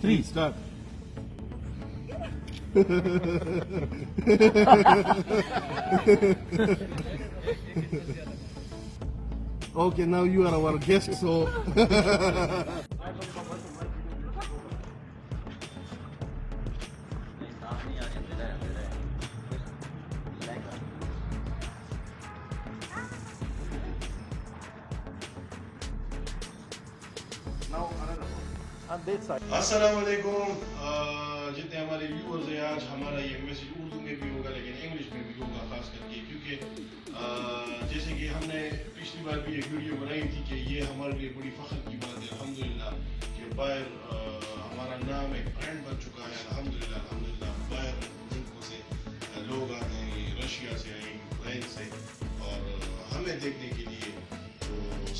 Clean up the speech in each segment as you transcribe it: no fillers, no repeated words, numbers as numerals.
3, start. Okay, now you are our guest, so. Now another one. On this side. अस्सलाम वालेकुम। जितने हमारे viewers हैं, आज हमारा ये मैसेज उर्दू में भी होगा लेकिन इंग्लिश में भी होगा, खास करके क्योंकि जैसे कि हमने पिछली बार भी एक वीडियो बनाई थी कि ये हमारे लिए बड़ी फ़ख्र की बात है अल्हम्दुलिल्लाह कि बाहर हमारा नाम एक ब्रांड बन चुका है अल्हम्दुलिल्लाह अल्हम्दुलिल्लाह। बाहर मुल्कों से लोग आते हैं, रशिया से आए, यूक्रेन से, और हमें देखने के लिए। तो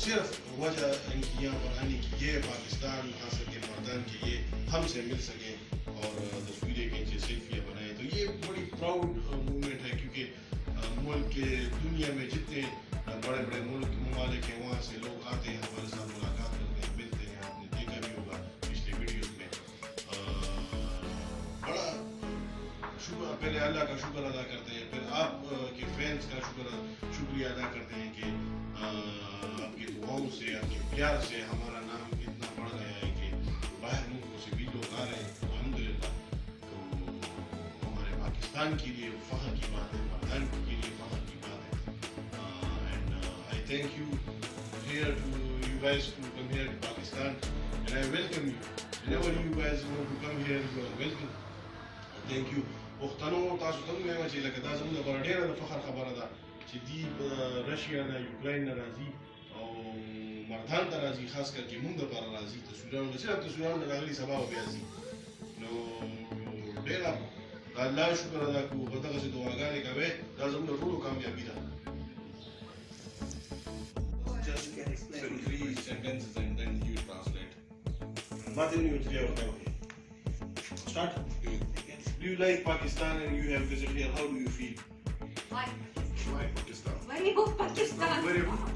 सिर्फ वजह इनकी यहाँ पर आने की ये पाकिस्तान, खास करके मर्दान के ये हमसे मिल सके और तस्वीरें खींचे, सेल्फियाँ बनाए, तो ये बड़ी प्राउड मूवमेंट है क्योंकि मुल्क के दुनिया में जितने बड़े बड़े मुल्क ममालिक हैं वहाँ से लोग आते हैं, हमारे साथ मुलाकात करते हैं, मिलते हैं। आपने देखा भी होगा पिछले वीडियोस में। बड़ा शुक्र, पहले अल्लाह का शुक्र अदा करते हैं, फिर आप के फैंस का शुक्रिया अदा करते हैं कि आपकी दुआओं से, आपके प्यार से हमारा नाम इतना बढ़ गया है कि बाहर मुल्कों से भी लोग आ रहे हैं अल्हम्दुलिल्लाह। तो हमारे पाकिस्तान के लिए फ़ख्र की बात है, मर्दान के लिए फ़ख्र की बात है। And I thank you here to you guys to come here to Pakistan, and I welcome you. Whenever you guys want to come here, you are welcome. Thank you. وختنو تاسو ته وایم چې لکه دا زموږ لپاره ډېره د فخر خبره ده چې دی رشیا نه، یوکرین نه راځي او مردان ته راځي، خاص کر کې موږ لپاره راځي. تصویرونه صرف تصویرونه راغلي، سبا به بیا ځي. نو ډېره د الله شکر ادا کوو، په دغسې دعاګانې کوئ، دا زموږ د ټولو کامیابي ده. Just say 3 sentences and then you translate. Nothing new today or never. Start. Do you like Pakistan and you have visited here? How do you feel? Like Like Pakistan. very good Pakistan.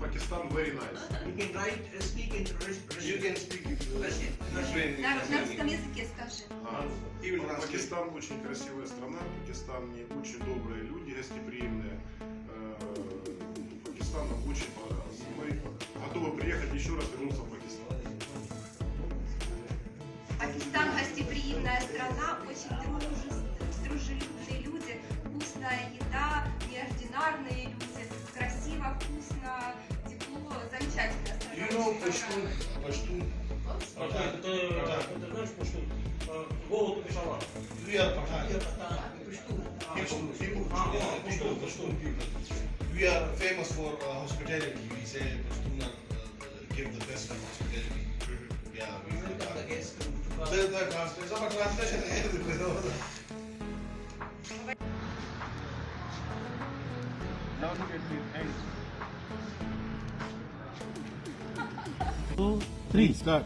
Pakistan very nice. You can speak in Russian. You can speak Russian. Ukrainian. На русском языке скажи. He will translate. Пакистан очень красивая страна. Пакистан очень добрые люди, гостеприимные. Пакистан нам очень понравился. Мы готовы приехать еще раз, вернуться в Пакистан. Пакистан гостеприимная страна, очень дружелюбные люди, вкусная еда, неординарные люди, красиво, вкусно, тепло, замечательная страна. You know Pashtun? Pashtun? Патан, ты знаешь Пуштун? Голод и Пешавар. We are Pathan. Пуштун. Pashtun people. Pashtun people. We are famous for hospitality. We say Pashtun give the best of hospitality. Yeah, we Welcome the guests to The translation. Some translation. Now look at this end. 2, 3, start.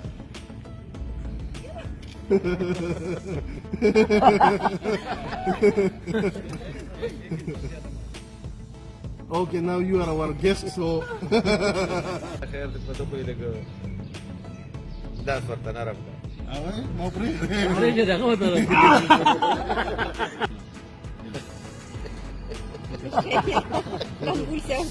Okay, now you are our guest, so. خير تدخل لك دافر تنعرف Mau free? Конвульсия в